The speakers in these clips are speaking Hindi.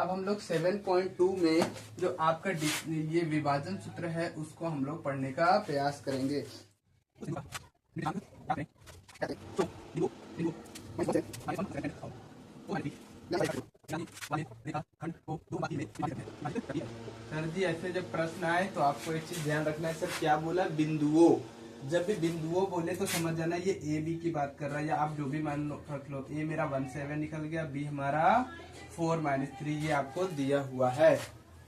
अब हम लोग 7.2 में जो आपका ये विभाजन सूत्र है उसको हम लोग पढ़ने का प्रयास करेंगे। सर जी ऐसे जब प्रश्न आए तो आपको एक चीज ध्यान रखना है। सर क्या बोला? बिंदुओं। जब भी बिंदुओं बोले तो समझ जाना ये ए बी की बात कर रहा है, या आप जो भी मान लो रख लो। ए मेरा 17 निकल गया, बी हमारा 4-3 ये आपको दिया हुआ है।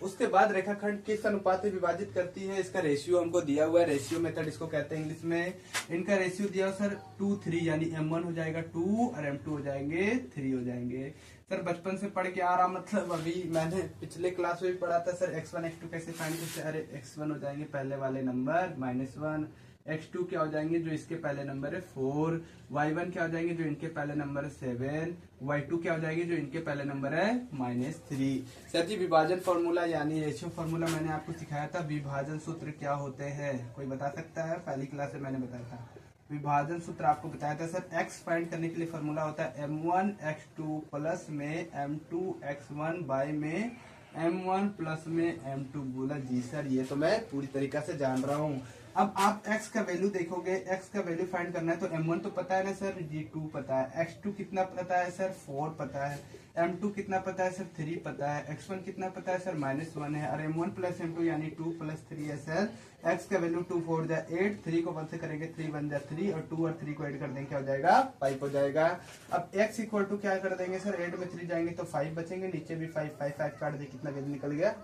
उसके बाद रेखाखंड किस अनुपात में विभाजित करती है, इसका रेशियो हमको दिया हुआ है। रेशियो मेथड इसको कहते हैं इंग्लिश में। इनका रेशियो दिया हुआ सर 2-3, यानी M1 हो जाएगा 2 और M2 हो जाएंगे 3 हो जाएंगे। सर बचपन से पढ़ के आ रहा, मतलब अभी मैंने पिछले क्लास में भी पढ़ा था सर x1 x2 कैसे फाइंड करते। अरे x1 हो जाएंगे पहले वाले नंबर -1, x2 क्या हो जाएंगे जो इसके पहले नंबर है 4, y1 क्या हो जाएंगे जो इनके पहले नंबर है 7, y2 क्या हो जाएंगे जो इनके पहले नंबर है -3। सर जी विभाजन फॉर्मूला यानी रेशियो फॉर्मूला मैंने आपको सिखाया था। विभाजन सूत्र क्या होते हैं कोई बता सकता है? पहली क्लास में मैंने बताया था। विभाजन सूत्र आपको बताया था सर। x फाइंड करने के लिए फॉर्मूला होता है m1 x2 प्लस में m2 x1 बाय में m1 प्लस में m2। बोला जी सर ये तो मैं पूरी तरीका से जान रहा हूँ। अब आप x का वैल्यू देखोगे, x का वैल्यू फाइंड करना है तो m1 तो पता है ना सर जी 2 पता है, x2 कितना पता है सर 4 पता है, m2 कितना पता है सर 3 पता है, x1 कितना पता है सर -1 है, और m1 प्लस m2 यानी 2 प्लस 3 है सर। x का वैल्यू 2 4 जा 8, 3 को 1 से करेंगे 3 बन जा 3, और 2 और 3 को ऐड कर देंगे क्या हो जाएगा 5 हो जाएगा। अब x इक्वल टू क्या कर देंगे सर 8 में 3 जाएंगे तो 5 बचेंगे, नीचे भी 5 काट दे कितना वैल्यू निकल गया।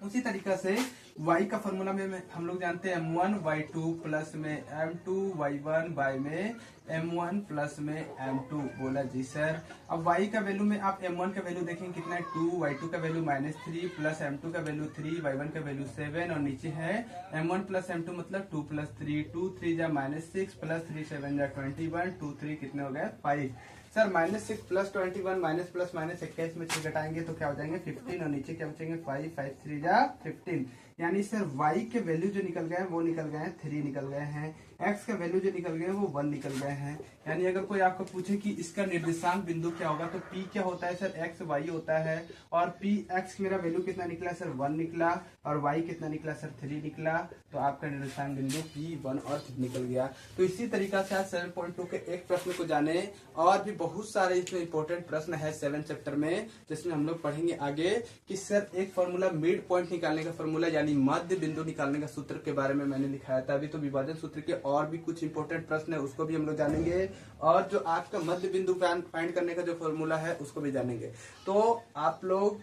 उसी तरीका से y का फॉर्मूला में हम लोग जानते हैं m1 y2 प्लस में m2 y1 बाय में m1 प्लस में m2। बोला जी सर। अब y का वैल्यू में आप m1 का वैल्यू देखेंगे कितना है 2, y2 का वैल्यू -3 प्लस m2 का वैल्यू 3, y1 का वैल्यू 7, और नीचे है m1 प्लस m2 मतलब 2 प्लस 3, 2 3 जा -6 प्लस 3 7 जा 21, 2 3 कितने हो गए 5। Sir -6 plus 21 minus plus minus 21 में 6 घटाएंगे तो क्या हो जाएंगे 15, और नीचे क्या बचेंगे 5, 5 3 जा 15। यानी सर y के वैल्यू जो निकल गए हैं वो निकल गए हैं 3 निकल गए हैं, x का वैल्यू जो निकल गए हैं वो 1 निकल गए हैं। यानी अगर कोई आपको पूछे कि इसका निर्देशांक बिंदु क्या होगा तो p क्या होता है सर x y होता है, और p x मेरा वैल्यू कितना निकला सर 1 निकला, और y कितना निकला सर 3 निकला, तो आपका निर्देशांक बिंदु p 1 और 3 निकल गया। तो इसी तरीका से आज 7.2 के एक प्रश्न को जाने, और भी बहुत सारे इसमें इंपॉर्टेंट प्रश्न है 7 चैप्टर में, जिसमें हम लोग पढ़ेंगे आगे कि सर एक फॉर्मूला मिड पॉइंट निकालने का फॉर्मूला यानी मध्य बिंदु निकालने का सूत्र के बारे में मैंने लिखाया था अभी। तो विभाजन सूत्र के और भी कुछ इंपॉर्टेंट प्रश्न है उसको भी हम लोग जानेंगे, और जो आपका मध्य बिंदु फाइंड करने का जो फॉर्मूला है उसको भी जानेंगे। तो आप लोग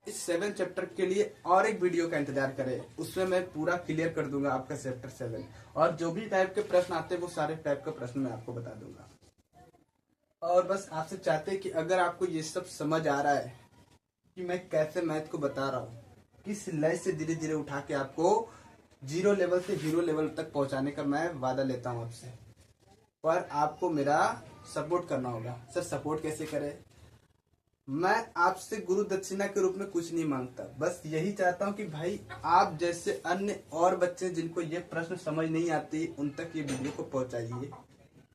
इस 7 चैप्टर के लिए और एक वीडियो का इंतजार करें, उसमें मैं पूरा क्लियर कर दूंगा आपका चैप्टर 7, और जो भी टाइप के प्रश्न आते हैं वो सारे टाइप के प्रश्न मैं आपको बता दूंगा। और बस आपसे चाहते हैं कि अगर आपको ये सब समझ आ रहा है कि मैं कैसे मैथ को बता रहा हूँ, किस लय से धीरे धीरे उठा के आपको 0 लेवल से हीरो लेवल तक पहुंचाने का मैं वादा लेता हूँ आपसे, पर आपको मेरा सपोर्ट करना होगा। सर सपोर्ट कैसे करें? मैं आपसे गुरु दक्षिणा के रूप में कुछ नहीं मांगता, बस यही चाहता हूँ कि भाई आप जैसे अन्य और बच्चे जिनको ये प्रश्न समझ नहीं आती उन तक ये वीडियो को पहुंचाइए,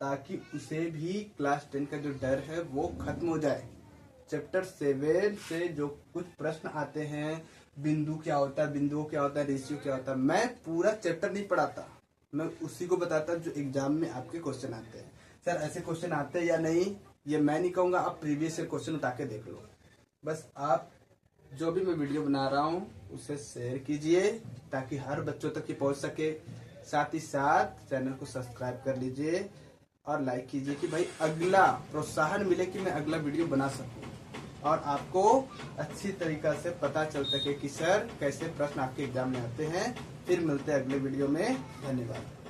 ताकि उसे भी क्लास 10 का जो डर है वो खत्म हो जाए। चैप्टर 7 से जो कुछ प्रश्न आते हैं, बिंदु क्या होता है, बिंदुओं क्या होता है, रेशियो क्या होता है, मैं पूरा चैप्टर नहीं पढ़ाता, मैं उसी को बताता जो एग्जाम में आपके क्वेश्चन आते हैं। सर ऐसे क्वेश्चन आते हैं या नहीं ये मैं नहीं कहूंगा, आप प्रीवियस ईयर क्वेश्चन उठा के देख लो। बस आप जो भी मैं वीडियो बना रहा हूँ उसे शेयर कीजिए ताकि हर बच्चों तक ये पहुंच सके। साथ ही साथ चैनल को सब्सक्राइब कर लीजिए और लाइक कीजिए कि भाई अगला प्रोत्साहन मिले कि मैं अगला वीडियो बना सकूं, और आपको अच्छी तरीका से पता चल सके कि सर कैसे प्रश्न आपके एग्जाम में आते हैं। फिर मिलते हैं अगले वीडियो में। धन्यवाद।